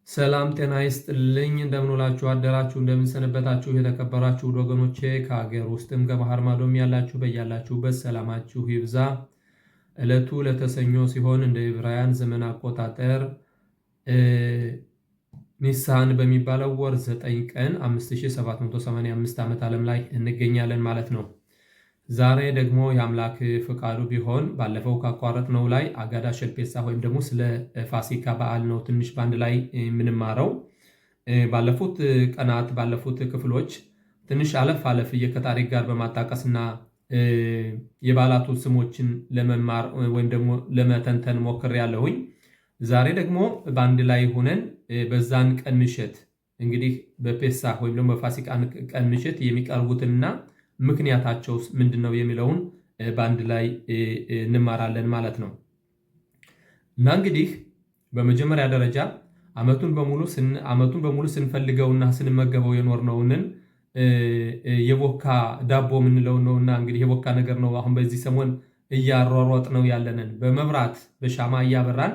ሰላም ጤና ይስጥልኝ። እንደምንውላችሁ አደራችሁ፣ እንደምንሰነበታችሁ የተከበራችሁ ወገኖቼ ከሀገር ውስጥም ከባህር ማዶም ያላችሁ በያላችሁበት ሰላማችሁ ይብዛ። ዕለቱ ለተሰኞ ሲሆን እንደ ዕብራውያን ዘመን አቆጣጠር ኒሳን በሚባለው ወር 9 ቀን 5785 ዓመት ዓለም ላይ እንገኛለን ማለት ነው። ዛሬ ደግሞ የአምላክ ፍቃዱ ቢሆን ባለፈው ካቋረጥነው ላይ አጋዳ ሸልፔሳ ወይም ደግሞ ስለ ፋሲካ በዓል ነው ትንሽ ባንድ ላይ የምንማረው። ባለፉት ቀናት ባለፉት ክፍሎች ትንሽ አለፍ የከታሪክ ጋር በማጣቀስና የበዓላቱ ስሞችን ለመማር ወይም ደግሞ ለመተንተን ሞክሬያለሁኝ። ዛሬ ደግሞ ባንድ ላይ ሆነን በዛን ቀን ምሽት እንግዲህ በፔሳ ወይም ደግሞ በፋሲካ ቀን ምሽት የሚቀርቡትና ምክንያታቸው ምንድነው የሚለውን ባንድ ላይ እንማራለን ማለት ነው። እና እንግዲህ በመጀመሪያ ደረጃ ዓመቱን በሙሉ ስንፈልገውና ስንመገበው የኖርነውን የቦካ ዳቦ የምንለው ነውና እንግዲህ የቦካ ነገር ነው። አሁን በዚህ ሰሞን እያሯሯጥ ነው ያለንን በመብራት በሻማ እያበራን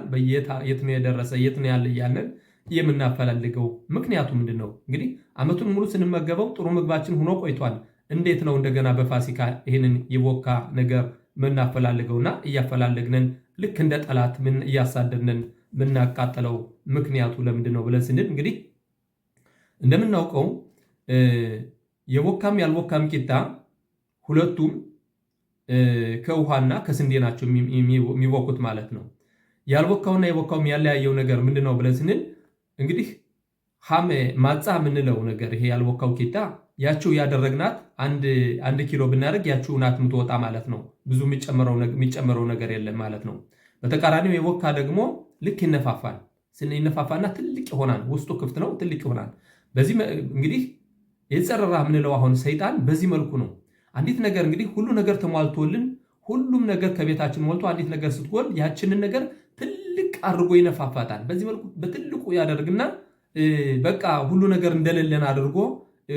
የት ነው የደረሰ የት ነው ያለ እያለን የምናፈላልገው ምክንያቱ ምንድነው? እንግዲህ ዓመቱን ሙሉ ስንመገበው ጥሩ ምግባችን ሆኖ ቆይቷል። እንዴት ነው እንደገና በፋሲካ ይህንን የቦካ ነገር ምናፈላልገውና እያፈላለግነን ልክ እንደ ጠላት ምን እያሳደድነን ምናቃጠለው ምክንያቱ ለምንድን ነው ብለን ስንል እንግዲህ እንደምናውቀው የቦካም ያልቦካም ቂጣ ሁለቱም ከውሃና ከስንዴ ናቸው የሚቦኩት ማለት ነው። ያልቦካውና የቦካውም ያለያየው ነገር ምንድነው ብለን ስንል እንግዲህ ማጻ የምንለው ነገር ይሄ ያልቦካው ቂጣ ያቺው ያደረግናት አንድ ኪሎ ብናደርግ ያቺው ናት የምትወጣ ማለት ነው። ብዙ የሚጨመረው ነገር የለም ማለት ነው። በተቃራኒው የቦካ ደግሞ ልክ ይነፋፋል። ይነፋፋና ትልቅ ይሆናል። ውስጡ ክፍት ነው፣ ትልቅ ይሆናል። በዚህ እንግዲህ የጸረራ የምንለው አሁን ሰይጣን በዚህ መልኩ ነው። አንዲት ነገር እንግዲህ ሁሉ ነገር ተሟልቶልን ሁሉም ነገር ከቤታችን ሞልቶ አንዲት ነገር ስትጎል ያችንን ነገር ትልቅ አድርጎ ይነፋፋታል። በዚህ መልኩ በትልቁ ያደርግና በቃ ሁሉ ነገር እንደሌለን አድርጎ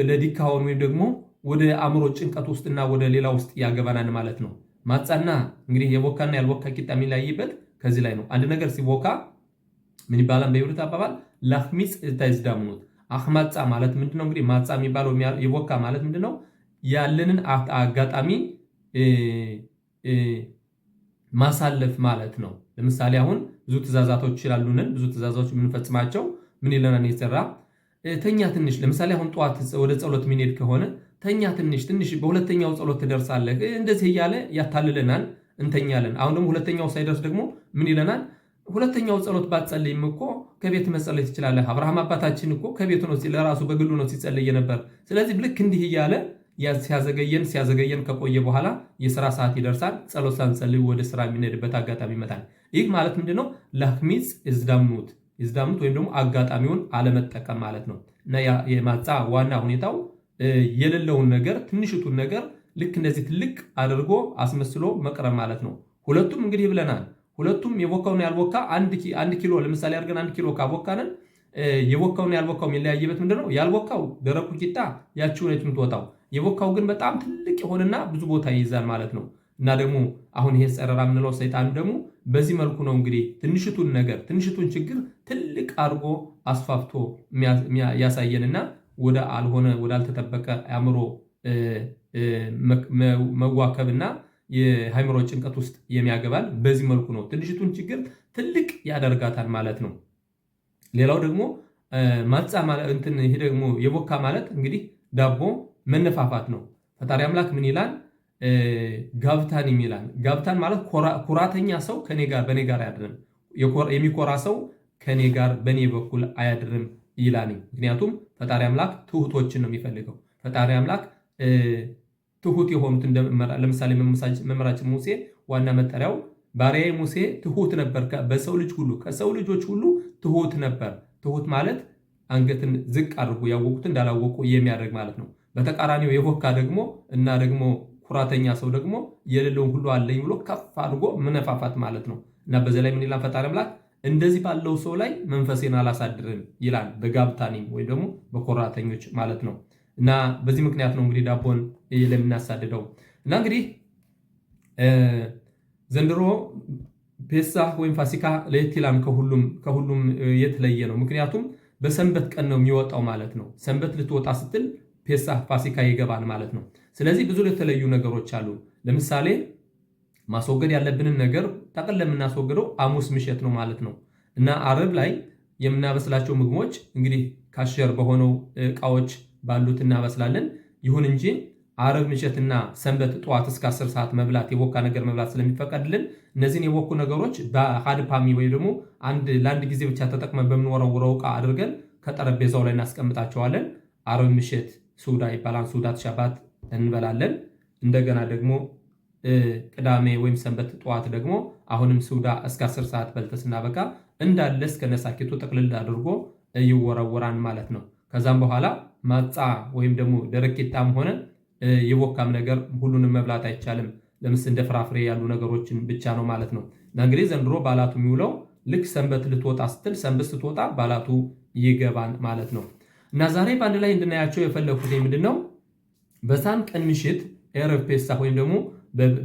ለዲካውን ወይም ደግሞ ወደ አእምሮ ጭንቀት ውስጥና ወደ ሌላ ውስጥ ያገባናል ማለት ነው። ማጻና እንግዲህ የቦካና ያልቦካ ቂጣ የሚለያይበት ከዚህ ላይ ነው። አንድ ነገር ሲቦካ ምን ይባላል? በይሁዳ አባባል ላህሚጽ ተዝዳምኑት አህማጻ ማለት ምንድነው? እንግዲህ ማጻ የሚባለው የቦካ ማለት ምንድነው? ያለንን አጋጣሚ ማሳለፍ ማለት ነው። ለምሳሌ አሁን ብዙ ትእዛዛቶች ይላሉንን ብዙ ትእዛዛቶች የምንፈጽማቸው ምን ይለናል? የሰራ ተኛ ትንሽ። ለምሳሌ አሁን ጠዋት ወደ ጸሎት የሚሄድ ከሆነ ተኛ ትንሽ በሁለተኛው ጸሎት ትደርሳለህ እንደዚህ እያለ ያታልለናል፣ እንተኛለን። አሁን ደግሞ ሁለተኛው ሳይደርስ ደግሞ ምን ይለናል? ሁለተኛው ጸሎት ባትጸልይም እኮ ከቤት መጸለይ ትችላለህ። አብርሃም አባታችን እኮ ከቤቱ ነው ለራሱ በግሉ ነው ሲጸልይ ነበር። ስለዚህ ልክ እንዲህ እያለ ሲያዘገየን ከቆየ በኋላ የሥራ ሰዓት ይደርሳል። ጸሎት ሳንጸልይ ወደ ስራ የሚነድበት አጋጣሚ ይመጣል። ይህ ማለት ምንድነው? ላህሚጽ ይዝዳምኑት ወይም ደግሞ አጋጣሚውን አለመጠቀም ማለት ነው። እና የማጻ ዋና ሁኔታው የሌለውን ነገር ትንሽቱን ነገር ልክ እንደዚህ ትልቅ አድርጎ አስመስሎ መቅረብ ማለት ነው። ሁለቱም እንግዲህ ብለናል። ሁለቱም የቦካውና ያልቦካ አንድ ኪሎ ለምሳሌ አድርገን 1 ኪሎ ካቦካንን የቦካውና ያልቦካው የሚለያይበት ምንድነው? ያልቦካው ደረቁ ቂጣ ያቺው ነች የምትወጣው። የቦካው ግን በጣም ትልቅ የሆነና ብዙ ቦታ ይይዛል ማለት ነው። እና ደግሞ አሁን ይሄ ጸረራ የምንለው ሰይጣን ደግሞ በዚህ መልኩ ነው እንግዲህ ትንሽቱን ችግር ትልቅ አድርጎ አስፋፍቶ ያሳየንና ወዳልተጠበቀ አእምሮ መዋከብና የአእምሮ ጭንቀት ውስጥ የሚያገባል። በዚህ መልኩ ነው ትንሽቱን ችግር ትልቅ ያደርጋታል ማለት ነው። ሌላው ደግሞ ማጻ ማለት ይሄ ደግሞ የቦካ ማለት እንግዲህ ዳቦ መነፋፋት ነው። ፈጣሪ አምላክ ምን ይላል? ጋብታን ይላል። ጋብታን ማለት ኩራተኛ ሰው በኔ ጋር አያድርም፣ የሚኮራ ሰው ከኔ ጋር በኔ በኩል አያድርም ይላል። ምክንያቱም ፈጣሪ አምላክ ትሁቶችን ነው የሚፈልገው። ፈጣሪ አምላክ ትሁት የሆኑት ለምሳሌ መምህራችን ሙሴ ዋና መጠሪያው ባሪያዬ ሙሴ ትሁት ነበር፣ በሰው ልጅ ሁሉ ከሰው ልጆች ሁሉ ትሁት ነበር። ትሁት ማለት አንገትን ዝቅ አድርጎ ያወቁት እንዳላወቁ የሚያደርግ ማለት ነው። በተቃራኒው የቦካ ደግሞ እና ደግሞ ኩራተኛ ሰው ደግሞ የሌለውን ሁሉ አለኝ ብሎ ከፍ አድርጎ መነፋፋት ማለት ነው። እና በዚህ ላይ ምን ይላል ፈጣሪ አምላክ? እንደዚህ ባለው ሰው ላይ መንፈሴን አላሳድርም ይላል። በጋብታኒም ወይ ደግሞ በኮራተኞች ማለት ነው። እና በዚህ ምክንያት ነው እንግዲህ ዳቦን ለምናሳድደው። እና እንግዲህ ዘንድሮ ፔሳህ ወይም ፋሲካ ለየት ይላል ከሁሉም የተለየ ነው። ምክንያቱም በሰንበት ቀን ነው የሚወጣው ማለት ነው። ሰንበት ልትወጣ ስትል ፔሳህ ፋሲካ ይገባል ማለት ነው። ስለዚህ ብዙ የተለዩ ነገሮች አሉ። ለምሳሌ ማስወገድ ያለብንን ነገር ጠቅልለን የምናስወግደው ሐሙስ ምሽት ነው ማለት ነው እና ዓርብ ላይ የምናበስላቸው ምግቦች እንግዲህ ካሸር በሆነው እቃዎች ባሉት እናበስላለን። ይሁን እንጂ ዓርብ ምሽትና ሰንበት ጠዋት እስከ 10 ሰዓት መብላት የቦካ ነገር መብላት ስለሚፈቀድልን እነዚህን የቦኩ ነገሮች በሃድፓሚ ወይ ደግሞ ለአንድ ጊዜ ብቻ ተጠቅመን በምንወረውረው እቃ አድርገን ከጠረጴዛው ላይ እናስቀምጣቸዋለን። ዓርብ ምሽት ሱዳ ይባላል። ሱዳት ሻባት እንበላለን። እንደገና ደግሞ ቅዳሜ ወይም ሰንበት ጠዋት ደግሞ አሁንም ሱዳ እስከ 10 ሰዓት በልተን ስናበቃ እንዳለ እስከነሳኪቱ ጥቅልል አድርጎ ይወረወራን ማለት ነው። ከዛም በኋላ ማጻ ወይም ደግሞ ደረቅ ቂጣም ሆነ የቦካም ነገር ሁሉንም መብላት አይቻልም። ለምሳሌ እንደ ፍራፍሬ ያሉ ነገሮችን ብቻ ነው ማለት ነው። እና እንግዲህ ዘንድሮ ባላቱ የሚውለው ልክ ሰንበት ልትወጣ ስትል ሰንበት ስትወጣ ባላቱ ይገባን ማለት ነው። እና ዛሬ በአንድ ላይ እንድናያቸው የፈለኩት ምንድነው በዛን ቀን ምሽት ኤረብ ፔሳህ ወይም ደግሞ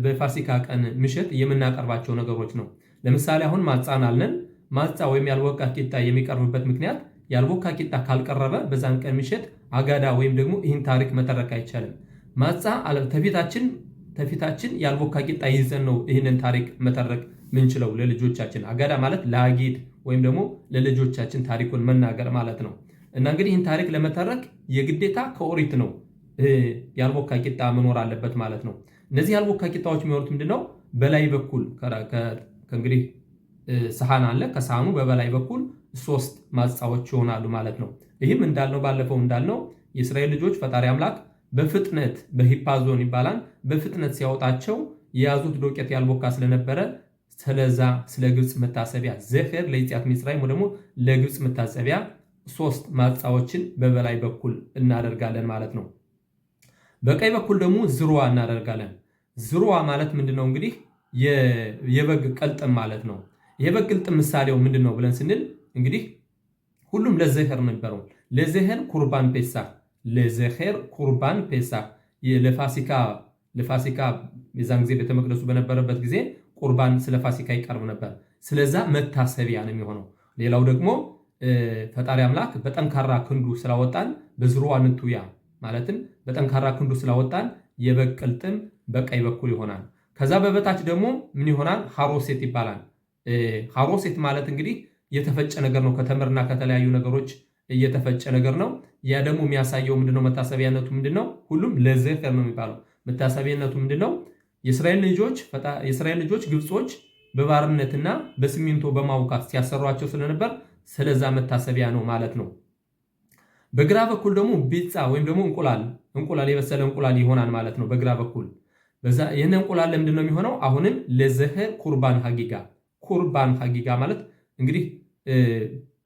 በፋሲካ ቀን ምሽት የምናቀርባቸው ነገሮች ነው። ለምሳሌ አሁን ማጻን አለን። ማጻ ወይም ያልቦካ ቂጣ የሚቀርብበት ምክንያት ያልቦካ ቂጣ ካልቀረበ በዛን ቀን ምሽት አጋዳ ወይም ደግሞ ይህን ታሪክ መተረክ አይቻልም። ማጻ ተፊታችን ያልቦካ ቂጣ ይዘን ነው ይህንን ታሪክ መተረክ ምንችለው ለልጆቻችን። አጋዳ ማለት ለአጊድ ወይም ደግሞ ለልጆቻችን ታሪኩን መናገር ማለት ነው። እና እንግዲህ ይህን ታሪክ ለመተረክ የግዴታ ከኦሪት ነው ያልቦካ ቂጣ መኖር አለበት ማለት ነው። እነዚህ ያልቦካ ቂጣዎች የሚኖሩት ምንድነው? በላይ በኩል ከእንግዲህ ሰሃን አለ። ከሰሃኑ በበላይ በኩል 3 ማጻዎች ይሆናሉ ማለት ነው። ይህም እንዳልነው ባለፈው እንዳልነው የእስራኤል ልጆች ፈጣሪ አምላክ በፍጥነት በሂፓዞን ይባላል በፍጥነት ሲያወጣቸው የያዙት ዶቄት ያልቦካ ስለነበረ ስለዛ ስለ ግብፅ መታሰቢያ ዘኸር ለይጽያት ሚስራይም ደግሞ ለግብፅ መታሰቢያ 3 ማጻዎችን በበላይ በኩል እናደርጋለን ማለት ነው። በቀኝ በኩል ደግሞ ዝሩዋ እናደርጋለን። ዝሩዋ ማለት ምንድነው? እንግዲህ የበግ ቅልጥም ማለት ነው። የበግ ቅልጥም ምሳሌው ምንድነው ብለን ስንል እንግዲህ ሁሉም ለዘኸር ነበረው። ለዘኸር ኩርባን ፔሳህ ለዘኸር ኩርባን ፔሳህ ለፋሲካ የዛን ጊዜ ቤተ መቅደሱ በነበረበት ጊዜ ቁርባን ስለ ፋሲካ ይቀርብ ነበር። ስለዛ መታሰቢያ ነው የሚሆነው። ሌላው ደግሞ ፈጣሪ አምላክ በጠንካራ ክንዱ ስላወጣን በዝሩዋ ንቱያ ማለትም በጠንካራ ክንዱ ስላወጣን የበግ ቅልጥም በቀኝ በኩል ይሆናል። ከዛ በበታች ደግሞ ምን ይሆናል? ሐሮሴት ይባላል። ሐሮሴት ማለት እንግዲህ የተፈጨ ነገር ነው። ከተምርና ከተለያዩ ነገሮች እየተፈጨ ነገር ነው። ያ ደግሞ የሚያሳየው ምንድነው? መታሰቢያነቱ ምንድነው? ሁሉም ለዘኸር ነው የሚባለው። መታሰቢያነቱ ምንድነው? የእስራኤል ልጆች ግብጾች በባርነትና በሲሚንቶ በማውካት ሲያሰሯቸው ስለነበር ስለዛ መታሰቢያ ነው ማለት ነው። በግራ በኩል ደግሞ ቢጻ ወይም ደግሞ እንቁላል የበሰለ እንቁላል ይሆናል ማለት ነው። በግራ በኩል ይህን እንቁላል ለምንድን ነው የሚሆነው? አሁንም ለዘኸር ኩርባን ሀጊጋ ማለት እንግዲህ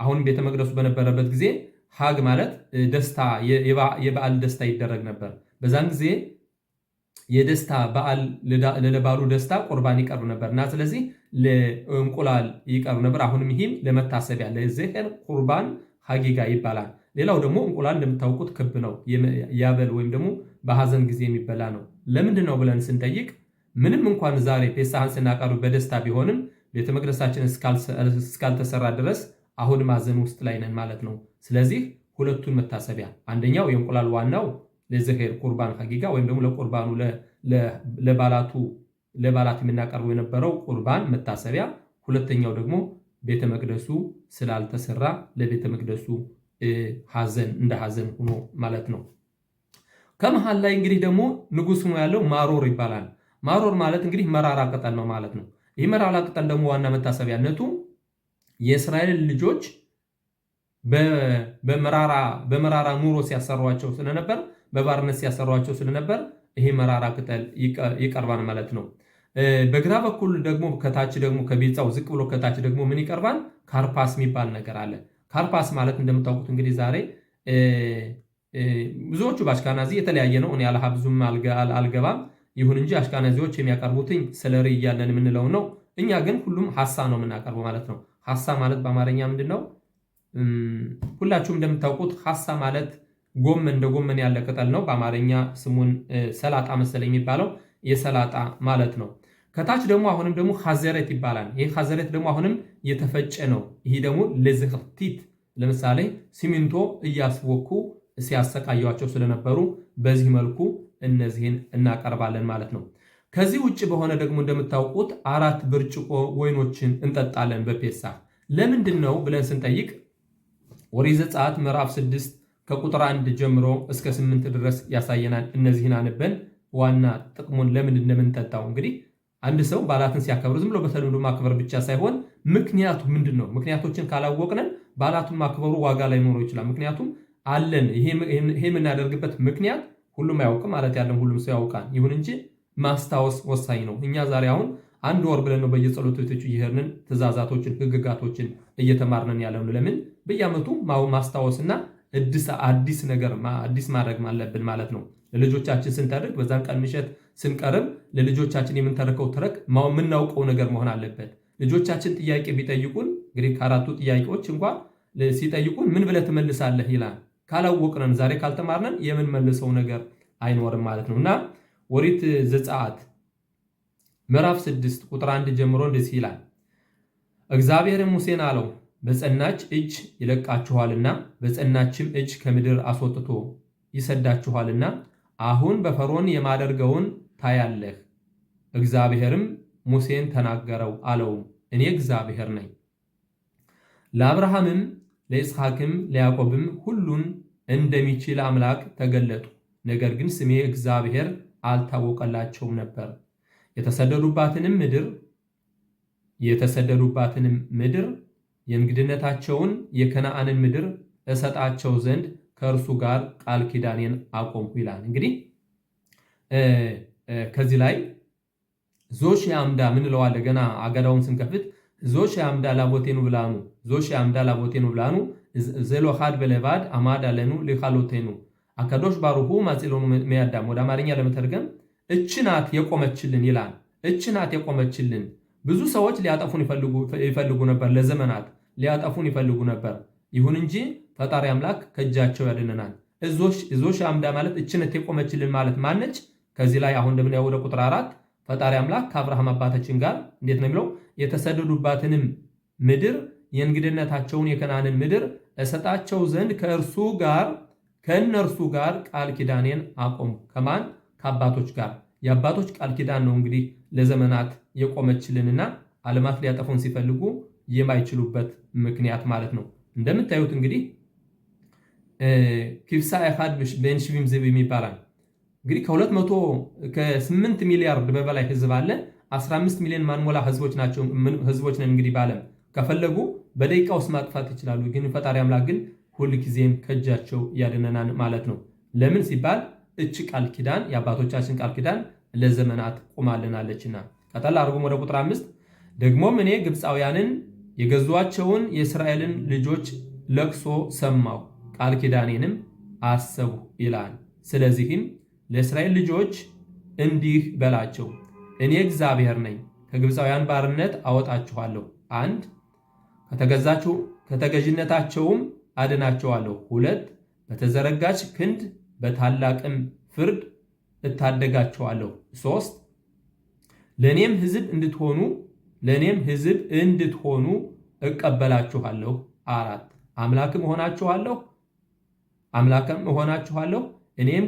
አሁንም ቤተ መቅደሱ በነበረበት ጊዜ ሀግ ማለት ደስታ የበዓል ደስታ ይደረግ ነበር። በዛን ጊዜ የደስታ በዓል ለባሉ ደስታ ቁርባን ይቀርብ ነበር እና ስለዚህ ለእንቁላል ይቀርብ ነበር። አሁንም ይህም ለመታሰቢያ ለዘኸር ኩርባን ሀጊጋ ይባላል። ሌላው ደግሞ እንቁላል እንደምታውቁት ክብ ነው። ያበል ወይም ደግሞ በሐዘን ጊዜ የሚበላ ነው። ለምንድን ነው ብለን ስንጠይቅ ምንም እንኳን ዛሬ ፔሳህን ስናቀርብ በደስታ ቢሆንም ቤተ መቅደሳችን እስካልተሰራ ድረስ አሁንም ሐዘን ውስጥ ላይ ነን ማለት ነው። ስለዚህ ሁለቱን መታሰቢያ አንደኛው የእንቁላል ዋናው ለዘኸር ቁርባን ሀጊጋ ወይም ደግሞ ለቁርባኑ ለባላት የምናቀርበው የነበረው ቁርባን መታሰቢያ፣ ሁለተኛው ደግሞ ቤተ መቅደሱ ስላልተሰራ ለቤተ መቅደሱ ሐዘን እንደ ሐዘን ሆኖ ማለት ነው። ከመሃል ላይ እንግዲህ ደግሞ ንጉስ ሆኖ ያለው ማሮር ይባላል። ማሮር ማለት እንግዲህ መራራ ቅጠል ነው ማለት ነው። ይህ መራራ ቅጠል ደግሞ ዋና መታሰቢያነቱ የእስራኤል ልጆች በመራራ ኑሮ ሲያሰሯቸው ስለነበር በባርነት ሲያሰሯቸው ስለነበር ይሄ መራራ ቅጠል ይቀርባል ማለት ነው። በግራ በኩል ደግሞ ከታች ደግሞ ከቢጻው ዝቅ ብሎ ከታች ደግሞ ምን ይቀርባል? ካርፓስ የሚባል ነገር አለ። ካርፓስ ማለት እንደምታውቁት እንግዲህ ዛሬ ብዙዎቹ በአሽካናዚ የተለያየ ነው። እኔ አልሃ ብዙም አልገባም። ይሁን እንጂ አሽካናዚዎች የሚያቀርቡትኝ ሰለሪ እያለን የምንለው ነው። እኛ ግን ሁሉም ሐሳ ነው የምናቀርበው ማለት ነው። ሐሳ ማለት በአማርኛ ምንድን ነው? ሁላችሁም እንደምታውቁት ሐሳ ማለት ጎመን እንደ ጎመን ያለ ቅጠል ነው። በአማርኛ ስሙን ሰላጣ መሰለኝ የሚባለው የሰላጣ ማለት ነው። ከታች ደግሞ አሁንም ደግሞ ሐዘረት ይባላል። ይህ ሐዘረት ደግሞ አሁንም የተፈጨ ነው። ይህ ደግሞ ለዝኽርቲት ለምሳሌ ሲሚንቶ እያስወኩ ሲያሰቃያቸው ስለነበሩ በዚህ መልኩ እነዚህን እናቀርባለን ማለት ነው። ከዚህ ውጭ በሆነ ደግሞ እንደምታውቁት 4 ብርጭቆ ወይኖችን እንጠጣለን በፔሳህ። ለምንድን ነው ብለን ስንጠይቅ ኦሪት ዘጸአት ምዕራፍ 6 ከቁጥር 1 ጀምሮ እስከ 8 ድረስ ያሳየናል። እነዚህን አንበን ዋና ጥቅሙን ለምን እንደምንጠጣው እንግዲህ አንድ ሰው በዓላትን ሲያከብር ዝም ብሎ በተለምዶ ማክበር ብቻ ሳይሆን ምክንያቱ ምንድን ነው? ምክንያቶችን ካላወቅነን በዓላቱን ማክበሩ ዋጋ ላይኖረው ይችላል። ምክንያቱም አለን። ይሄ የምናደርግበት ምክንያት ሁሉም አያውቅም ማለት ያለም ሁሉም ሰው ያውቃል። ይሁን እንጂ ማስታወስ ወሳኝ ነው። እኛ ዛሬ አሁን 1 ወር ብለን ነው በየጸሎት ቤቶቹ እየሄድን ትእዛዛቶችን፣ ህግጋቶችን እየተማርነን ያለው። ለምን በየዓመቱ ማስታወስና አዲስ ነገር አዲስ ማድረግ አለብን ማለት ነው። ለልጆቻችን ስንተርክ በዛን ቀን ምሽት ስንቀርብ ለልጆቻችን የምንተርከው ተረክ የምናውቀው ነገር መሆን አለበት። ልጆቻችን ጥያቄ ቢጠይቁን እንግዲህ ከአራቱ ጥያቄዎች እንኳን ሲጠይቁን ምን ብለህ ትመልሳለህ ይላል። ካላወቅነን ዛሬ ካልተማርነን የምንመልሰው ነገር አይኖርም ማለት ነው እና ኦሪት ዘጸአት ምዕራፍ 6 ቁጥር 1 ጀምሮ እንደዚህ ይላል። እግዚአብሔርም ሙሴን አለው በጸናች እጅ ይለቃችኋልና በጸናችም እጅ ከምድር አስወጥቶ ይሰዳችኋልና አሁን በፈርዖን የማደርገውን ታያለህ። እግዚአብሔርም ሙሴን ተናገረው አለው እኔ እግዚአብሔር ነኝ። ለአብርሃምም ለይስሐቅም ለያዕቆብም ሁሉን እንደሚችል አምላክ ተገለጡ። ነገር ግን ስሜ እግዚአብሔር አልታወቀላቸውም ነበር። የተሰደዱባትንም ምድር የእንግድነታቸውን የከነዓንን ምድር እሰጣቸው ዘንድ ከእርሱ ጋር ቃል ኪዳኔን አቆምኩ ይላል። እንግዲህ ከዚህ ላይ ዞሽ አምዳ ምን ለዋለ ገና አገዳውን ስንከፍት ዞሽ አምዳ ላቦቴኑ ብላኑ ዘሎሃድ በለባድ አማዳ ለኑ ሊኻሎቴኑ አካዶሽ ባሩሁ ማጽሎኑ መያዳም ወደ አማርኛ ለመተርገም እችናት የቆመችልን ይላል። እችናት የቆመችልን። ብዙ ሰዎች ሊያጠፉን ይፈልጉ ነበር፣ ለዘመናት ሊያጠፉን ይፈልጉ ነበር። ይሁን እንጂ ፈጣሪ አምላክ ከእጃቸው ያድነናል። እዞሽ አምዳ ማለት እችነት የቆመችልን ማለት ማነች? ከዚህ ላይ አሁን እንደምናየው ወደ ቁጥር 4 ፈጣሪ አምላክ ከአብርሃም አባታችን ጋር እንዴት ነው የሚለው? የተሰደዱባትንም ምድር የእንግድነታቸውን የከነዓንን ምድር እሰጣቸው ዘንድ ከእነርሱ ጋር ቃል ኪዳኔን አቆምኩ። ከማን? ከአባቶች ጋር። የአባቶች ቃል ኪዳን ነው እንግዲህ ለዘመናት የቆመችልንና ዓለማት ሊያጠፉን ሲፈልጉ የማይችሉበት ምክንያት ማለት ነው። እንደምታዩት እንግዲህ ኪፍሳ ኤኻድ ቤን ሽቪም ዝብ ይባላል። እንግዲህ ከ8 ሚሊያርድ በበላይ ህዝብ አለ። 15 ሚሊዮን ማንሞላ ህዝቦች ነን እንግዲህ በዓለም ከፈለጉ በደቂቃ ውስጥ ማጥፋት ይችላሉ። ግን ፈጣሪ አምላክ ግን ሁል ጊዜም ከእጃቸው ያድነናል ማለት ነው። ለምን ሲባል እች ቃል ኪዳን የአባቶቻችን ቃል ኪዳን ለዘመናት ቆማልናለችና። ቀጠል አድርጎም ወደ ቁጥር 5 ደግሞም እኔ ግብፃውያንን የገዟቸውን የእስራኤልን ልጆች ለቅሶ ሰማሁ፣ ቃል ኪዳኔንም አሰብሁ ይላል። ስለዚህም ለእስራኤል ልጆች እንዲህ በላቸው እኔ እግዚአብሔር ነኝ፣ ከግብፃውያን ባርነት አወጣችኋለሁ። 1 ከተገዥነታቸውም አድናቸዋለሁ። 2 በተዘረጋች ክንድ በታላቅም ፍርድ እታደጋቸዋለሁ። 3 ለእኔም ሕዝብ እንድትሆኑ እቀበላችኋለሁ። 4 አምላክም እሆናችኋለሁ። እኔም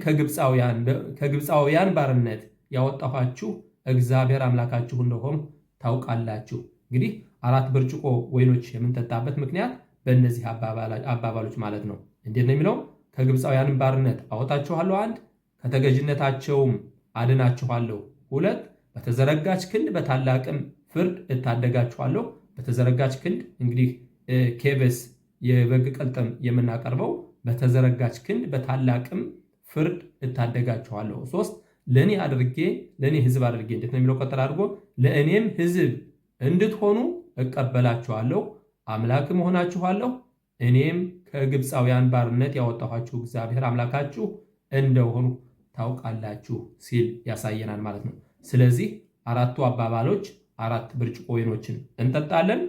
ከግብፃውያን ባርነት ያወጣኋችሁ እግዚአብሔር አምላካችሁ እንደሆንኩ ታውቃላችሁ። እንግዲህ 4 ብርጭቆ ወይኖች የምንጠጣበት ምክንያት በእነዚህ አባባሎች ማለት ነው። እንዴት ነው የሚለው? ከግብፃውያን ባርነት አወጣችኋለሁ። 1 ከተገዥነታቸውም አድናችኋለሁ። 2 በተዘረጋች ክንድ በታላቅም ፍርድ እታደጋችኋለሁ። በተዘረጋች ክንድ እንግዲህ ኬበስ የበግ ቅልጥም የምናቀርበው በተዘረጋች ክንድ በታላቅም ፍርድ እታደጋችኋለሁ። 3 ለእኔ ሕዝብ አድርጌ እንዴት ነው የሚለው? ቀጥል አድርጎ ለእኔም ሕዝብ እንድትሆኑ እቀበላችኋለሁ፣ አምላክም እሆናችኋለሁ። እኔም ከግብፃውያን ባርነት ያወጣኋችሁ እግዚአብሔር አምላካችሁ እንደሆኑ ታውቃላችሁ ሲል ያሳየናል ማለት ነው። ስለዚህ 4ቱ አባባሎች 4 ብርጭቆ ወይኖችን እንጠጣለን።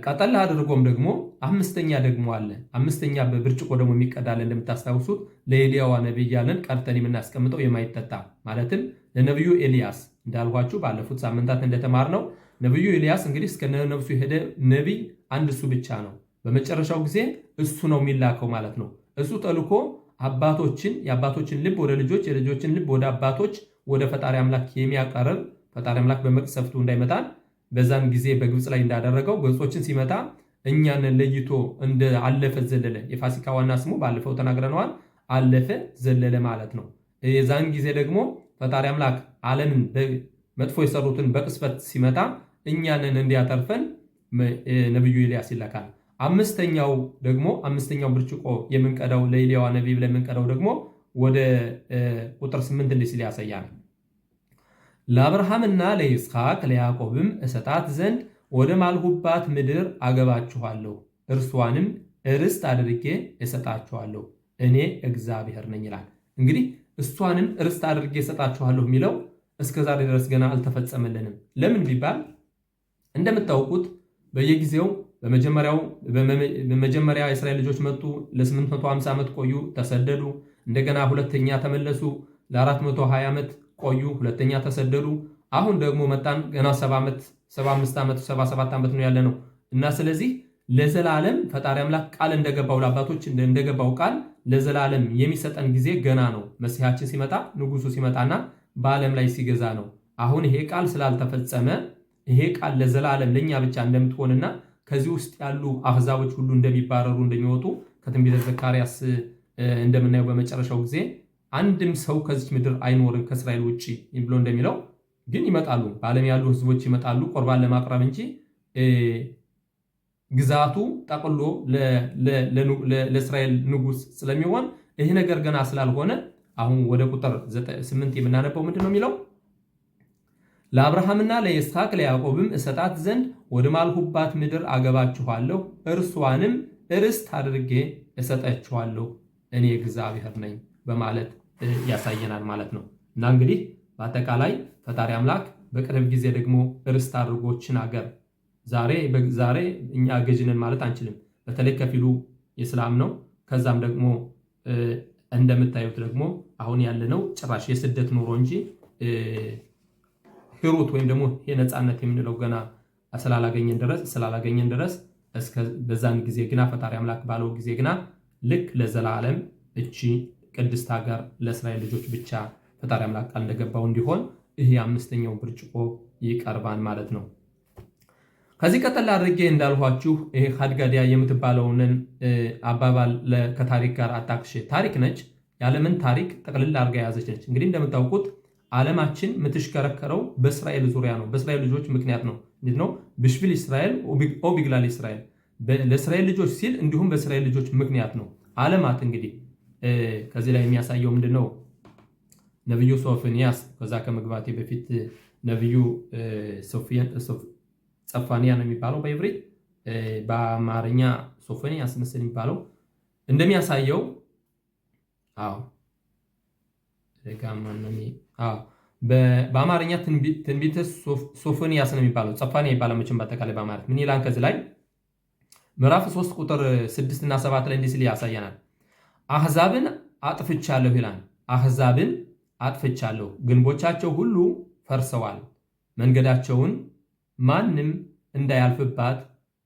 ቀጠል አድርጎም ደግሞ 5ኛ ደግሞ አለ። 5ኛ በብርጭቆ ደግሞ የሚቀዳለን እንደምታስታውሱት ለኤልያዋ ነቢይ ያለን ቀርተን የምናስቀምጠው የማይጠጣ ማለትም ለነቢዩ ኤልያስ እንዳልኳችሁ ባለፉት ሳምንታት እንደተማርነው ነብዩ ኤልያስ እንግዲህ እስከ ነፍሱ የሄደ ነቢይ አንድ እሱ ብቻ ነው። በመጨረሻው ጊዜ እሱ ነው የሚላከው ማለት ነው። እሱ ተልኮ የአባቶችን ልብ ወደ ልጆች፣ የልጆችን ልብ ወደ አባቶች፣ ወደ ፈጣሪ አምላክ የሚያቀርብ ፈጣሪ አምላክ በመቅሰፍቱ እንዳይመጣን በዛን ጊዜ በግብፅ ላይ እንዳደረገው ግብጾችን ሲመታ እኛን ለይቶ እንደ አለፈ ዘለለ የፋሲካ ዋና ስሙ ባለፈው ተናግረነዋል። አለፈ ዘለለ ማለት ነው። የዛን ጊዜ ደግሞ ፈጣሪ አምላክ ዓለምን መጥፎ የሰሩትን በቅስፈት ሲመታ እኛንን እንዲያተርፈን ነብዩ ኤልያስ ይላካል። አምስተኛው ብርጭቆ የምንቀዳው ለኤልያዋ ነቢይ ብለን የምንቀዳው ደግሞ ወደ ቁጥር 8 እንዲህ ሲል ያሳያል። ለአብርሃምና ለይስሐቅ ለያዕቆብም እሰጣት ዘንድ ወደ ማልሁባት ምድር አገባችኋለሁ፣ እርሷንም ርስት አድርጌ እሰጣችኋለሁ፣ እኔ እግዚአብሔር ነኝ ይላል። እንግዲህ እሷንም ርስት አድርጌ እሰጣችኋለሁ የሚለው እስከ ዛሬ ድረስ ገና አልተፈጸመልንም። ለምን ቢባል እንደምታውቁት በየጊዜው በመጀመሪያ የእስራኤል ልጆች መጡ፣ ለ850 ዓመት ቆዩ፣ ተሰደዱ። እንደገና ሁለተኛ ተመለሱ፣ ለ420 ዓመት ቆዩ፣ ሁለተኛ ተሰደዱ። አሁን ደግሞ መጣን፣ ገና 70 ዓመት 75 ዓመት 77 ዓመት ነው ያለ ነው እና ስለዚህ ለዘላለም ፈጣሪ አምላክ ቃል እንደገባው ለአባቶች እንደገባው ቃል ለዘላለም የሚሰጠን ጊዜ ገና ነው። መሲሐችን ሲመጣ ንጉሱ ሲመጣና በዓለም ላይ ሲገዛ ነው። አሁን ይሄ ቃል ስላልተፈጸመ ይሄ ቃል ለዘላለም ለኛ ብቻ እንደምትሆንና ከዚህ ውስጥ ያሉ አህዛቦች ሁሉ እንደሚባረሩ እንደሚወጡ ከትንቢተ ዘካርያስ እንደምናየው በመጨረሻው ጊዜ አንድም ሰው ከዚች ምድር አይኖርም ከእስራኤል ውጭ ብሎ እንደሚለው ግን ይመጣሉ። በዓለም ያሉ ህዝቦች ይመጣሉ ቁርባን ለማቅረብ እንጂ ግዛቱ ጠቅሎ ለእስራኤል ንጉስ ስለሚሆን ይህ ነገር ገና ስላልሆነ አሁን ወደ ቁጥር 8 የምናነበው ምንድን ነው የሚለው? ለአብርሃምና ለይስሐቅ ለያዕቆብም እሰጣት ዘንድ ወደ ማልሁባት ምድር አገባችኋለሁ፣ እርሷንም ርስት አድርጌ እሰጣችኋለሁ፣ እኔ እግዚአብሔር ነኝ በማለት ያሳየናል ማለት ነው። እና እንግዲህ በአጠቃላይ ፈጣሪ አምላክ በቅርብ ጊዜ ደግሞ ርስት አድርጎችን አገር ዛሬ እኛ ገዥነን ማለት አንችልም። በተለይ ከፊሉ የእስላም ነው። ከዛም ደግሞ እንደምታዩት ደግሞ አሁን ያለነው ጭራሽ የስደት ኑሮ እንጂ ህይወት ወይም ደግሞ የነፃነት የምንለው ገና ስላላገኘን ድረስ እስከ በዛን ጊዜ ግና ፈጣሪ አምላክ ባለው ጊዜ ግና ልክ ለዘላለም እቺ ቅድስት ሀገር ለእስራኤል ልጆች ብቻ ፈጣሪ አምላክ ቃል እንደገባው እንዲሆን ይህ አምስተኛው ብርጭቆ ይቀርባል ማለት ነው። ከዚህ ቀጥል አድርጌ እንዳልኋችሁ ይሄ ሀድጋዲያ የምትባለውን አባባል ከታሪክ ጋር አጣቅሼ ታሪክ ነች። የዓለምን ታሪክ ጠቅልል አድርጋ የያዘች ነች። እንግዲህ እንደምታውቁት ዓለማችን የምትሽከረከረው በእስራኤል ዙሪያ ነው። በእስራኤል ልጆች ምክንያት ነው። እንዴት ነው? ብሽብል እስራኤል ኦቢግላል እስራኤል ለእስራኤል ልጆች ሲል እንዲሁም በእስራኤል ልጆች ምክንያት ነው። ዓለማት እንግዲህ ከዚህ ላይ የሚያሳየው ምንድን ነው? ነቢዩ ሶፎንያስ ከዛ ከመግባቴ በፊት ነቢዩ ጸፋንያ ነው የሚባለው በኢብሪት፣ በአማርኛ ሶፎንያስ ምስል የሚባለው እንደሚያሳየው በአማርኛ ትንቢተ ሶፎንያስ ነው የሚባለው። ጸፋንያ ይባላል መቼም በአጠቃላይ በአማርኛ ምን ይላል? ከዚህ ላይ ምዕራፍ 3 ቁጥር 6 እና 7 ላይ እንዲህ ሲል ያሳየናል። አሕዛብን አጥፍቻለሁ ይላል። አሕዛብን አጥፍቻለሁ፣ ግንቦቻቸው ሁሉ ፈርሰዋል፣ መንገዳቸውን ማንም እንዳያልፍባት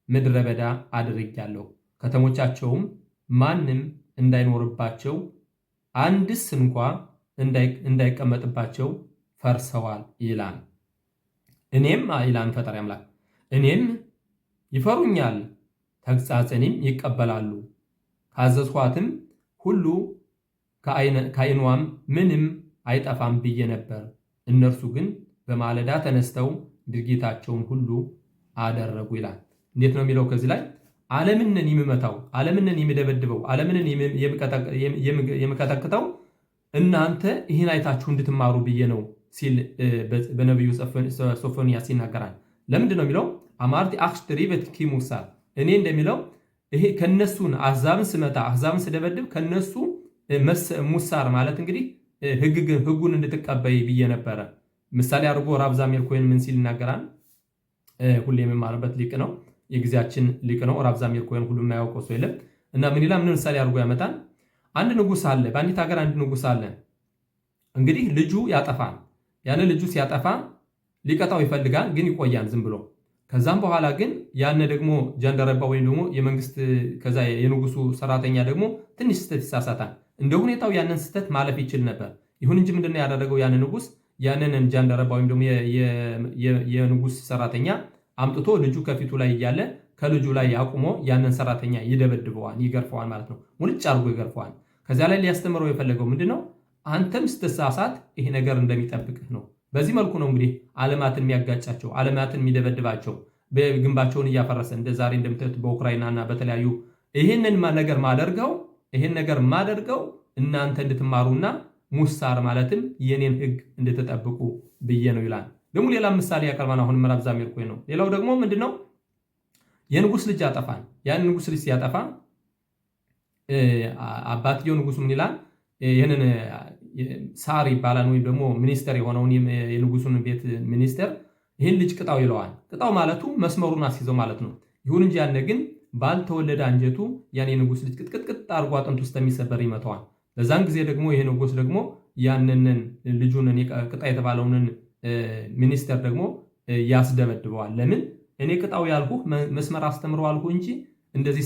ምድረ በዳ አድርጌያለሁ፣ ከተሞቻቸውም ማንም እንዳይኖርባቸው አንድስ እንኳ እንዳይቀመጥባቸው ፈርሰዋል ይላል። እኔም ይላል ፈጣሪ አምላክ እኔም ይፈሩኛል፣ ተግሣጽንም ይቀበላሉ፣ ካዘዝኋትም ሁሉ ከዓይኗም ምንም አይጠፋም ብዬ ነበር። እነርሱ ግን በማለዳ ተነስተው ድርጊታቸውን ሁሉ አደረጉ ይላል። እንዴት ነው የሚለው? ከዚህ ላይ ዓለምንን የሚመታው፣ ዓለምንን የሚደበድበው፣ ዓለምንን የሚቀጠቅጠው እናንተ ይህን አይታችሁ እንድትማሩ ብዬ ነው ሲል በነቢዩ ሶፎንያስ ይናገራል። ለምንድን ነው የሚለው? አማርቲ አክሽትሪ በትኪ ሙሳር እኔ እንደሚለው ይሄ ከነሱን አሕዛብን ስመታ አሕዛብን ስደበድብ ከነሱ ሙሳር ማለት እንግዲህ ህጉን እንድትቀበይ ብዬ ነበረ። ምሳሌ አድርጎ ራብ ዛሜር ኮይን ምን ሲል ይናገራል? ሁሌ የምማርበት ሊቅ ነው፣ የጊዜያችን ሊቅ ነው። ራብ ዛሜር ኮይን ሁሉ የማያውቀው ሰው የለም። እና ምን ይላል? ምን ምሳሌ አድርጎ ያመጣል? አንድ ንጉሥ አለ፣ በአንዲት ሀገር አንድ ንጉሥ አለ። እንግዲህ ልጁ ያጠፋል። ያን ልጁ ሲያጠፋ ሊቀጣው ይፈልጋል፣ ግን ይቆያል ዝም ብሎ። ከዛም በኋላ ግን ያነ ደግሞ ጃንደረባ ወይም ደግሞ የመንግስት ከዛ የንጉሱ ሰራተኛ ደግሞ ትንሽ ስህተት ይሳሳታል። እንደ ሁኔታው ያንን ስህተት ማለፍ ይችል ነበር። ይሁን እንጂ ምንድነው ያደረገው? ያን ንጉስ ያንን ጃንደረባ ወይም ደግሞ የንጉስ ሰራተኛ አምጥቶ ልጁ ከፊቱ ላይ እያለ ከልጁ ላይ አቁሞ ያንን ሰራተኛ ይደበድበዋል፣ ይገርፈዋል ማለት ነው። ሙልጭ አድርጎ ይገርፈዋል። ከዚያ ላይ ሊያስተምረው የፈለገው ምንድነው? አንተም ስትሳሳት ይሄ ነገር እንደሚጠብቅህ ነው። በዚህ መልኩ ነው እንግዲህ ዓለማትን የሚያጋጫቸው፣ ዓለማትን የሚደበድባቸው፣ ግንባቸውን እያፈረሰ እንደ ዛሬ እንደምታዩት በኡክራይናና በተለያዩ ይህን ነገር ማደርገው እናንተ እንድትማሩና ሙሳር ማለትም የኔን ህግ እንድትጠብቁ ብዬ ነው ይላል። ደግሞ ሌላ ምሳሌ ያቀርባል። አሁን ምዕራፍ ዛሜርኮይ ነው። ሌላው ደግሞ ምንድነው? የንጉስ ልጅ ያጠፋል። ያን ንጉስ ልጅ ሲያጠፋ አባትየው ንጉሱ ምን ይላል? ይህንን ሳር ይባላል ወይም ደግሞ ሚኒስተር የሆነውን የንጉሱን ቤት ሚኒስተር ይህን ልጅ ቅጣው ይለዋል። ቅጣው ማለቱ መስመሩን አስይዘው ማለት ነው። ይሁን እንጂ ያነ ግን ባልተወለደ አንጀቱ ያን የንጉስ ልጅ ቅጥቅጥ አድርጎ አጥንቱ ውስጥ የሚሰበር ይመተዋል። በዛን ጊዜ ደግሞ ይሄ ንጉስ ደግሞ ያንን ልጁን ቅጣ የተባለውን ሚኒስተር ደግሞ ያስደበድበዋል። ለምን? እኔ ቅጣው ያልኩህ መስመር አስተምረው አልኩ እንጂ እንደዚህ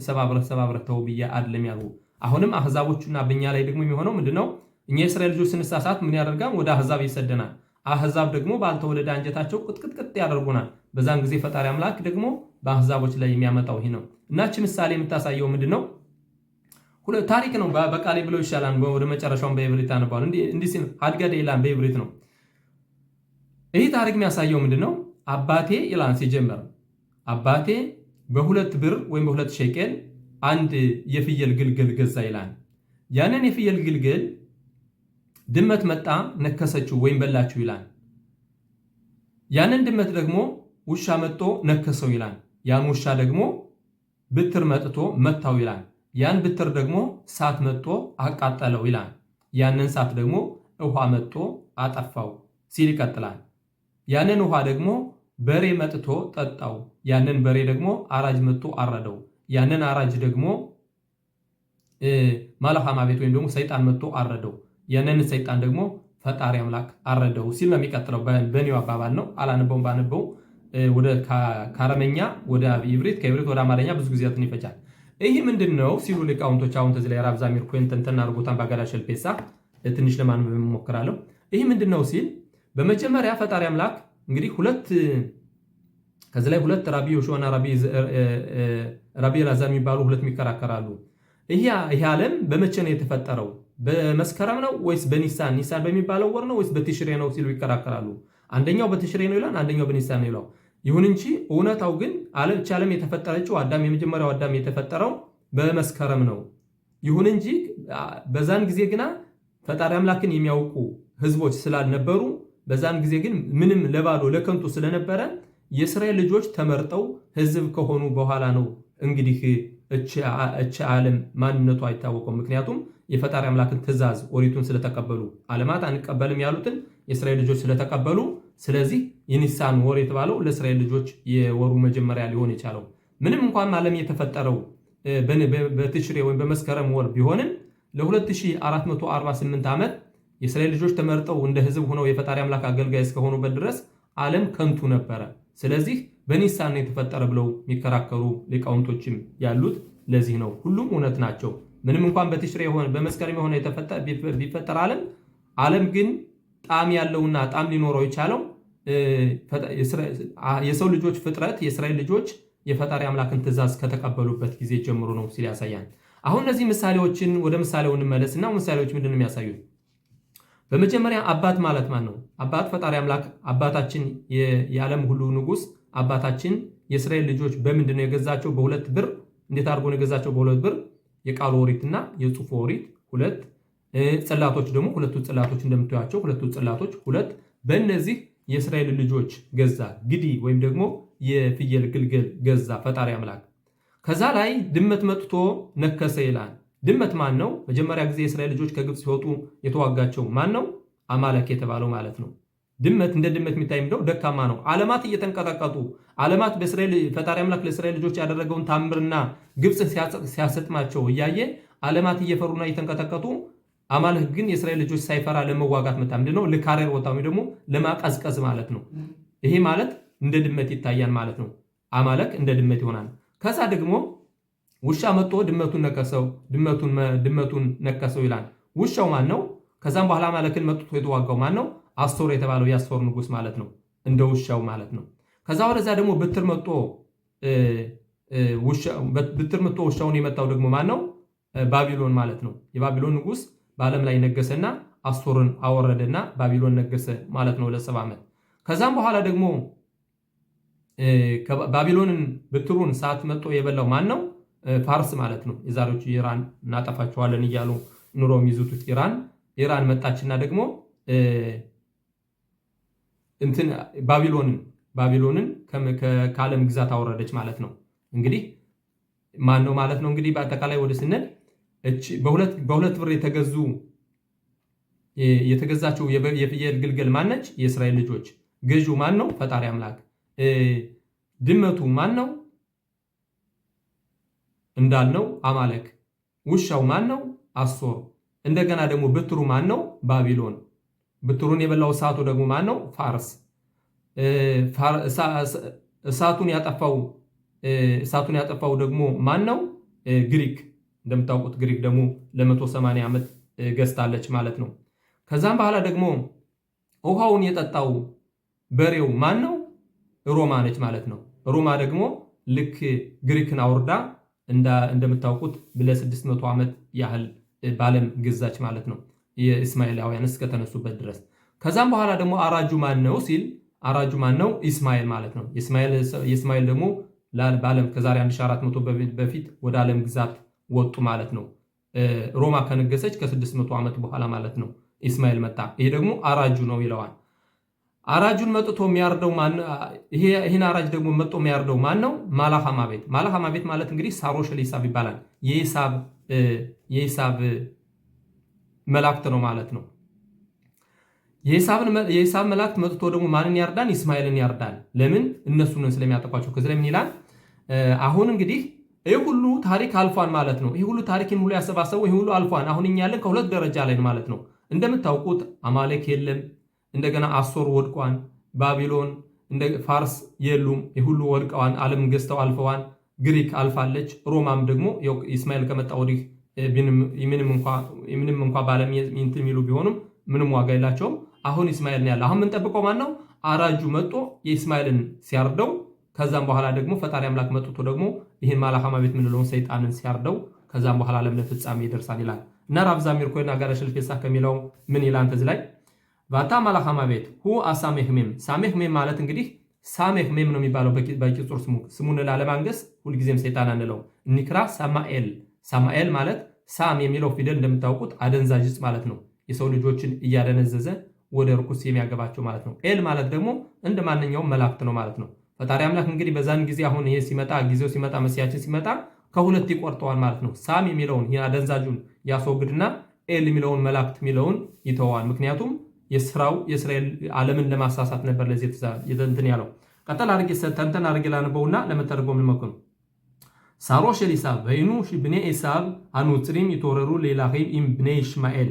ሰባብረህ ተው ብዬ አይደለም ያልኩህ። አሁንም አህዛቦቹና በእኛ ላይ ደግሞ የሚሆነው ምንድነው? እኛ የእስራኤል ልጆች ስንሳሳት ምን ያደርጋል? ወደ አህዛብ ይሰደናል። አህዛብ ደግሞ ባልተወለደ አንጀታቸው ቅጥቅጥ ያደርጉናል። በዛን ጊዜ ፈጣሪ አምላክ ደግሞ በአህዛቦች ላይ የሚያመጣው ይህ ነው። እናች ምሳሌ የምታሳየው ምንድነው? ታሪክ ነው። በቃሌ ብለው ይሻላል። ወደ መጨረሻውን በዕብሪት አነባዋል። እንዲህ ሲል ሀድገደ ይላል፣ በዕብሪት ነው። ይህ ታሪክ የሚያሳየው ምንድነው? አባቴ ይላል ሲጀመር፣ አባቴ በ2 ብር ወይም በ2 ሸቄል አንድ የፍየል ግልገል ገዛ ይላል። ያንን የፍየል ግልገል ድመት መጣ ነከሰችው ወይም በላችው ይላል። ያንን ድመት ደግሞ ውሻ መጥቶ ነከሰው ይላል። ያን ውሻ ደግሞ ብትር መጥቶ መታው ይላል። ያን ብትር ደግሞ እሳት መጥቶ አቃጠለው ይላል። ያንን እሳት ደግሞ ውሃ መጥቶ አጠፋው ሲል ይቀጥላል። ያንን ውሃ ደግሞ በሬ መጥቶ ጠጣው። ያንን በሬ ደግሞ አራጅ መጥቶ አረደው። ያንን አራጅ ደግሞ ማለኻማ ቤት ወይም ደግሞ ሰይጣን መጥቶ አረደው። ያንን ሰይጣን ደግሞ ፈጣሪ አምላክ አረደው ሲል ነው የሚቀጥለው። በኔው አባባል ነው። አላነበውም። ባነበው ወደ ከአረመኛ ወደ ዕብሪት ከዕብሪት ወደ አማርኛ ብዙ ጊዜያትን ይፈጃል። ይህ ምንድነው ሲሉ ሊቃውንቶች አሁን ተዚህ ላይ ራብ ዛሜርኮይ እንትን አድርጎታን ባጋዳ ሸልፔሳ ትንሽ ለማንበብ እሞክራለሁ። ይህ ምንድነው ሲል በመጀመሪያ ፈጣሪ አምላክ እንግዲህ ከዚህ ላይ ሁለት ራቢ ዮሹዋና ራቢ ኤልዓዛር የሚባሉ ሁለት የሚከራከራሉ። ይህ ዓለም በመቼ ነው የተፈጠረው? በመስከረም ነው ወይስ በኒሳን? ኒሳን በሚባለው ወር ነው ወይስ በትሽሬ ነው ሲሉ ይከራከራሉ። አንደኛው በትሽሬ ነው ይላል፣ አንደኛው በኒሳን ነው ይላል። ይሁን እንጂ እውነታው ግን ዓለም የተፈጠረችው የመጀመሪያው አዳም የተፈጠረው በመስከረም ነው። ይሁን እንጂ በዛን ጊዜ ግና ፈጣሪ አምላክን የሚያውቁ ህዝቦች ስላልነበሩ በዛን ጊዜ ግን ምንም ለባዶ ለከንቱ ስለነበረ የእስራኤል ልጆች ተመርጠው ህዝብ ከሆኑ በኋላ ነው እንግዲህ እቺ ዓለም ማንነቱ አይታወቀውም። ምክንያቱም የፈጣሪ አምላክን ትእዛዝ ኦሪቱን ስለተቀበሉ ዓለማት አንቀበልም ያሉትን የእስራኤል ልጆች ስለተቀበሉ፣ ስለዚህ የኒሳን ወር የተባለው ለእስራኤል ልጆች የወሩ መጀመሪያ ሊሆን የቻለው ምንም እንኳን ዓለም የተፈጠረው በትሽሬ ወይም በመስከረም ወር ቢሆንም ለ2448 ዓመት የእስራኤል ልጆች ተመርጠው እንደ ህዝብ ሆነው የፈጣሪ አምላክ አገልጋይ እስከሆኑበት ድረስ ዓለም ከንቱ ነበረ። ስለዚህ በኒሳን ነው የተፈጠረ ብለው የሚከራከሩ ሊቃውንቶችም ያሉት ለዚህ ነው። ሁሉም እውነት ናቸው። ምንም እንኳን በትሽሬ በመስከረም የሆነ ቢፈጠር ዓለም ግን ጣዕም ያለውና ጣዕም ሊኖረው የቻለው የሰው ልጆች ፍጥረት የእስራኤል ልጆች የፈጣሪ አምላክን ትእዛዝ ከተቀበሉበት ጊዜ ጀምሮ ነው ሲል ያሳያል። አሁን እነዚህ ምሳሌዎችን ወደ ምሳሌው እንመለስና ምሳሌዎች ምንድን ነው የሚያሳዩት? በመጀመሪያ አባት ማለት ማን ነው? አባት ፈጣሪ አምላክ አባታችን፣ የዓለም ሁሉ ንጉስ አባታችን የእስራኤል ልጆች በምንድን ነው የገዛቸው? በ2 ብር። እንዴት አድርጎ ነው የገዛቸው? በ2 ብር የቃሉ ኦሪትና የጽሑፉ ኦሪት 2 ጽላቶች ደግሞ 2 ጽላቶች እንደምታዩቸው 2 ጽላቶች 2 በእነዚህ የእስራኤል ልጆች ገዛ። ግዲ ወይም ደግሞ የፍየል ግልገል ገዛ ፈጣሪ አምላክ። ከዛ ላይ ድመት መጥቶ ነከሰ ይላል። ድመት ማን ነው? መጀመሪያ ጊዜ የእስራኤል ልጆች ከግብፅ ሲወጡ የተዋጋቸው ማን ነው? አማለክ የተባለው ማለት ነው። ድመት እንደ ድመት የሚታይ ምንድነው? ደካማ ነው። ዓለማት እየተንቀጠቀጡ ዓለማት ፈጣሪ አምላክ ለእስራኤል ልጆች ያደረገውን ታምርና ግብፅ ሲያሰጥማቸው እያየ ዓለማት እየፈሩና እየተንቀጠቀጡ አማልክ ግን የእስራኤል ልጆች ሳይፈራ ለመዋጋት መጣ። ምንድነው ልካሬር ወጣው ደግሞ ለማቀዝቀዝ ማለት ነው። ይሄ ማለት እንደ ድመት ይታያል ማለት ነው። አማልክ እንደ ድመት ይሆናል። ከዛ ደግሞ ውሻ መጥቶ ድመቱን ነከሰው ይላል። ውሻው ማን ነው? ከዛም በኋላ አማልክን መጥቶ የተዋጋው ማን ነው? አስቶር የተባለው የአስቶር ንጉስ ማለት ነው። እንደ ውሻው ማለት ነው። ከዛ ወደዛ ደግሞ በትር መጥቶ ውሻውን የመታው ደግሞ ማን ነው? ባቢሎን ማለት ነው። የባቢሎን ንጉስ በዓለም ላይ ነገሰና አስቶርን አወረደና ባቢሎን ነገሰ ማለት ነው ለ70 ዓመት። ከዛም በኋላ ደግሞ ባቢሎንን በትሩን ሰዓት መጥቶ የበላው ማን ነው? ፋርስ ማለት ነው። የዛሬዎቹ ኢራን እናጠፋቸዋለን እያሉ ኑሮ የሚይዙት ኢራን መጣችና ደግሞ እንትን ባቢሎንን ከዓለም ግዛት አወረደች ማለት ነው። እንግዲህ ማን ነው ማለት ነው? እንግዲህ በአጠቃላይ ወደ ስንል በሁለት ብር የተገዛቸው የፍየል ግልገል ማነች? የእስራኤል ልጆች። ገዢው ማን ነው? ፈጣሪ አምላክ። ድመቱ ማን ነው? እንዳልነው አማለክ። ውሻው ማን ነው? አሶር። እንደገና ደግሞ በትሩ ማን ነው? ባቢሎን። በትሩን የበላው እሳቱ ደግሞ ማን ነው? ፋርስ። እሳቱን ያጠፋው ደግሞ ማን ነው? ግሪክ። እንደምታውቁት ግሪክ ደግሞ ለ180 ዓመት ገዝታለች ማለት ነው። ከዛም በኋላ ደግሞ ውሃውን የጠጣው በሬው ማን ነው? ሮማ ነች ማለት ነው። ሮማ ደግሞ ልክ ግሪክን አውርዳ እንደምታውቁት ለ600 ዓመት ያህል በዓለም ገዛች ማለት ነው፣ የእስማኤላውያን እስከተነሱበት ድረስ። ከዛም በኋላ ደግሞ አራጁ ማን ነው ሲል አራጁ ማን ነው? ኢስማኤል ማለት ነው። የእስማኤል ደግሞ በዓለም ከዛሬ 1400 በፊት ወደ ዓለም ግዛት ወጡ ማለት ነው። ሮማ ከነገሰች ከ600 ዓመት በኋላ ማለት ነው ኢስማኤል መጣ። ይሄ ደግሞ አራጁ ነው ይለዋል። አራጁን መጥቶ የሚያርደው ማን? ይሄን አራጅ ደግሞ መጥቶ የሚያርደው ማን ነው? ማላኻማቤት። ማላኻማቤት ማለት እንግዲህ ሳሮሸል ሂሳብ ይባላል። የሂሳብ መላእክት ነው ማለት ነው። የሂሳብ መላእክት መጥቶ ደግሞ ማንን ያርዳል? ኢስማኤልን ያርዳል። ለምን? እነሱን ስለሚያጠቋቸው። ከዚህ ላይ ምን ይላል? አሁን እንግዲህ ይህ ሁሉ ታሪክ አልፏን ማለት ነው። ይህ ሁሉ ታሪክን ሁሉ ያሰባሰበው ይህ ሁሉ አልፏን። አሁን እኛ ያለን ከሁለት ደረጃ ላይ ማለት ነው። እንደምታውቁት አማሌክ የለም። እንደገና አሶር ወድቋን፣ ባቢሎን ፋርስ የሉም። የሁሉ ወድቀዋን፣ ዓለም ገዝተው አልፈዋን። ግሪክ አልፋለች። ሮማም ደግሞ ኢስማኤል ከመጣ ወዲህ ምንም እንኳ በዓለም እንትን የሚሉ ቢሆኑም ምንም ዋጋ የላቸውም። አሁን ኢስማኤል ነው ያለ። አሁን የምንጠብቀው ማን ነው? አራጁ መጥቶ የኢስማኤልን ሲያርደው፣ ከዛም በኋላ ደግሞ ፈጣሪ አምላክ መጥቶ ደግሞ ይህን ማላኻማቤት የምንለውን ሰይጣንን ሲያርደው፣ ከዛም በኋላ ዓለም ለፍጻሜ ይደርሳል ይላል እና ራብ ዛሚር ኮይና ጋር ሸልፌሳ ከሚለው ምን ይላል ተዝ ላይ ባታ ማላኻማቤት ሁ አሳሜህሜም። ሳሜህሜም ማለት እንግዲህ ሳሜህሜም ነው የሚባለው በቂጹር ስሙን ላለማንገስ ሁልጊዜም ሰይጣን አንለው። ኒክራ ሳማኤል ማለት ሳም የሚለው ፊደል እንደምታውቁት አደንዛዥ ዕፅ ማለት ነው። የሰው ልጆችን እያደነዘዘ ወደ ርኩስ የሚያገባቸው ማለት ነው። ኤል ማለት ደግሞ እንደ ማንኛውም መላእክት ነው ማለት ነው። ፈጣሪ አምላክ እንግዲህ በዛን ጊዜ አሁን ይሄ ሲመጣ ጊዜው ሲመጣ መሲያችን ሲመጣ ከሁለት ይቆርጠዋል ማለት ነው። ሳም የሚለውን አደንዛዡን ያስወግድና ኤል የሚለውን መላእክት የሚለውን ይተዋል። ምክንያቱም የስራው የእስራኤል ዓለምን ለማሳሳት ነበር። ለዚህ እንትን ያለው ቀጠል አድርጌ ተንተን አድርጌ ላነበውና ለመተርጎም ልሞክር። ሳሮሽ ኤሊሳብ በይኑ ብኔ ኤሳብ አኑትሪም ይተወረሩ ሌላኺም ኢም ብኔ ይሽማኤል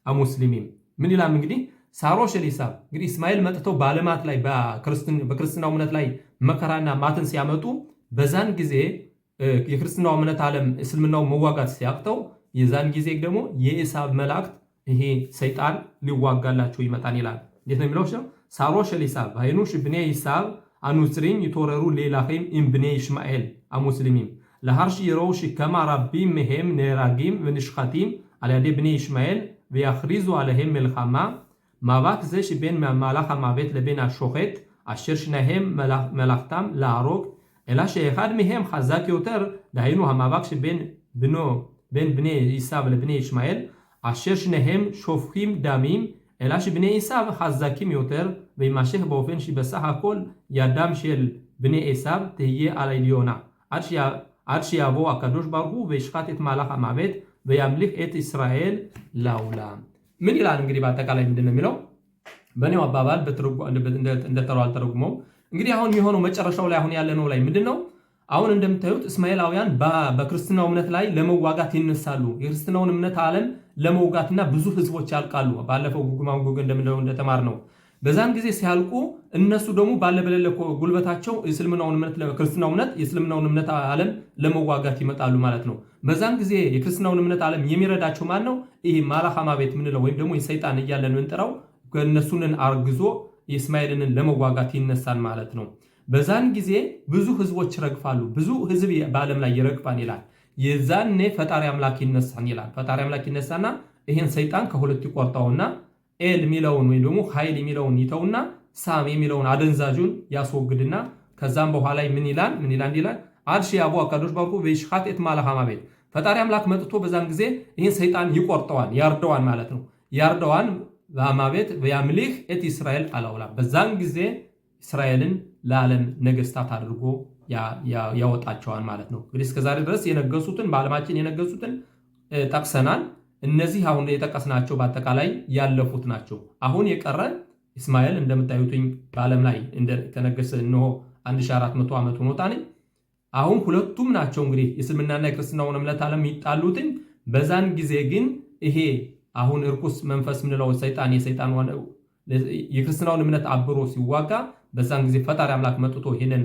አሙስሊሚም። ምን ይላል እንግዲህ ሳሮሽ ኤሊሳብ እንግዲህ እስማኤል መጥተው በዓለማት ላይ በክርስትናው እምነት ላይ መከራና ማትን ሲያመጡ በዛን ጊዜ የክርስትናው እምነት ዓለም እስልምናው መዋጋት ሲያቅተው የዛን ጊዜ ደግሞ የኤሳብ መላእክት ይሄ ሰይጣን ሊዋጋላቸው ይመጣን ይላል። እንዴት ነው የሚለው? ሳሮሽ ኤሊሳብ ሃይኑሽ ብኔ ይሳብ አኑትሪም ይተወረሩ ሌላኺም ኢም ብኔ ይሽማኤል አሙስሊሚም ለሃርሽ ይሮሽ ከማ ረቢም መሄም ነራጊም ወንሽኻቲም አልያዴ ብኔ ይሽማኤል ויכריזו עליהם מלחמה מאבק זה שבין מאלאኻמאבית לבין השוחט אשר שניהם מלאכתם להרוג אלא שאחד מהם חזק יותר, דהיינו המאבק שבין בני עשיו לבני ישמעאל אשר שניהם שופכים דמים, אלא שבני עשיו חזקים יותר וימשך באופן שבסך הכל ידם של בני עשיו תהיה על העליונה עד שיבוא הקדוש ברוך הוא וישחט את מאלאኻמאבית וימליך את ישראל לעולם። ምን ይላል እንግዲህ በአጠቃላይ ምንድነው የሚለው? በእኔው አባባል እንደተረው አልተረጉመው። እንግዲህ አሁን የሚሆነው መጨረሻው ላይ አሁን ያለነው ላይ ምንድነው? አሁን እንደምታዩት እስማኤላውያን በክርስትናው እምነት ላይ ለመዋጋት ይነሳሉ። የክርስትናውን እምነት ዓለም ለመውጋትና ብዙ ህዝቦች ያልቃሉ። ባለፈው ጉግ ማጎግ እንደተማር ነው። በዛን ጊዜ ሲያልቁ እነሱ ደግሞ ባለበለለ ጉልበታቸው የእስልምናውን እምነት ለክርስትናው እምነት የእስልምናውን እምነት ዓለም ለመዋጋት ይመጣሉ ማለት ነው። በዛን ጊዜ የክርስትናውን እምነት ዓለም የሚረዳቸው ማን ነው? ይህ ማላኻማ ቤት ምንለው ወይም ደግሞ የሰይጣን እያለን እንጠራው እነሱንን አርግዞ እስማኤልን ለመዋጋት ይነሳል ማለት ነው። በዛን ጊዜ ብዙ ህዝቦች ይረግፋሉ። ብዙ ህዝብ በዓለም ላይ ይረግፋል ይላል። የዛኔ ፈጣሪ አምላክ ይነሳን ይላል። ፈጣሪ አምላክ ይነሳና ይሄን ሰይጣን ከሁለት ይቆርጣውና ኤል የሚለውን ወይም ደግሞ ኃይል የሚለውን ይተውና ሳም የሚለውን አደንዛዡን ያስወግድና ከዛም በኋላ ምን ይላል አልሽ ያቡ አካዶች ባርኩ በይሽኻት እት ማላኻማ ቤት ፈጣሪ አምላክ መጥቶ በዛን ጊዜ ይሄን ሰይጣን ይቆርጠዋል፣ ያርደዋል ማለት ነው። ያርደዋል በአማቤት በያምሊህ እት እስራኤል አላውላ በዛን ጊዜ እስራኤልን ለዓለም ነገስታት አድርጎ ያወጣቸዋል ማለት ነው። እንግዲህ እስከዛሬ ድረስ የነገሱትን በዓለማችን የነገሱትን ጠቅሰናል። እነዚህ አሁን የጠቀስናቸው በአጠቃላይ ያለፉት ናቸው። አሁን የቀረ እስማኤል እንደምታዩትኝ በዓለም ላይ ከነገሰ እንሆ 1400 ዓመት ሆኖታል። አሁን ሁለቱም ናቸው እንግዲህ የእስልምናና የክርስትናውን እምነት ዓለም ይጣሉትኝ። በዛን ጊዜ ግን ይሄ አሁን እርኩስ መንፈስ ምንለው ሰይጣን የክርስትናውን እምነት አብሮ ሲዋጋ በዛን ጊዜ ፈጣሪ አምላክ መጥቶ ይሄንን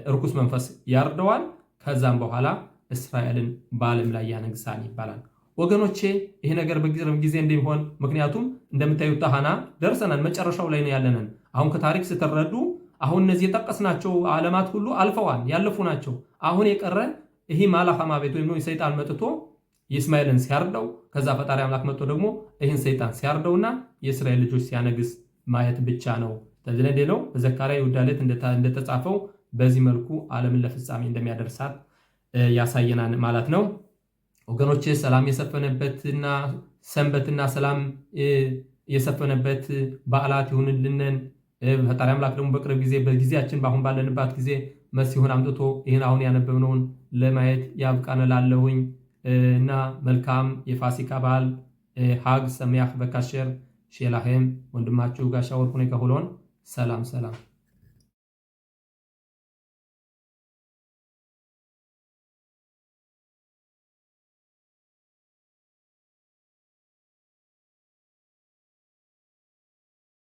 እርኩስ መንፈስ ያርደዋል። ከዛም በኋላ እስራኤልን በዓለም ላይ ያነግሳል ይባላል። ወገኖቼ ይሄ ነገር በቅርብ ጊዜ እንደሚሆን ምክንያቱም እንደምታዩት ታሃና ደርሰናል፣ መጨረሻው ላይ ነው ያለነን። አሁን ከታሪክ ስትረዱ አሁን እነዚህ የጠቀስናቸው ዓለማት ሁሉ አልፈዋል፣ ያለፉ ናቸው። አሁን የቀረ ይሄ ማላኻማ ቤት ወይም ሰይጣን መጥቶ የእስማኤልን ሲያርደው ከዛ ፈጣሪ አምላክ መጥቶ ደግሞ ይህን ሰይጣን ሲያርደውና የእስራኤል ልጆች ሲያነግስ ማየት ብቻ ነው። ስለዚህ ሌላው በዘካርያ ይሁዳለት እንደተጻፈው በዚህ መልኩ ዓለምን ለፍጻሜ እንደሚያደርሳት ያሳየናል ማለት ነው። ወገኖቼ ሰላም የሰፈነበትና ሰንበትና ሰላም የሰፈነበት በዓላት ይሁንልንን። ፈጣሪ አምላክ ደግሞ በቅርብ ጊዜ በጊዜያችን በአሁን ባለንባት ጊዜ መሲሁን አምጥቶ ይህን አሁን ያነበብነውን ለማየት ያብቃን እላለሁኝ እና መልካም የፋሲካ በዓል ሀግ ሰሚያህ በካሸር ሼላሄም ወንድማችሁ ጋሻ ወርቁ ነኝ ከሁሎን ሰላም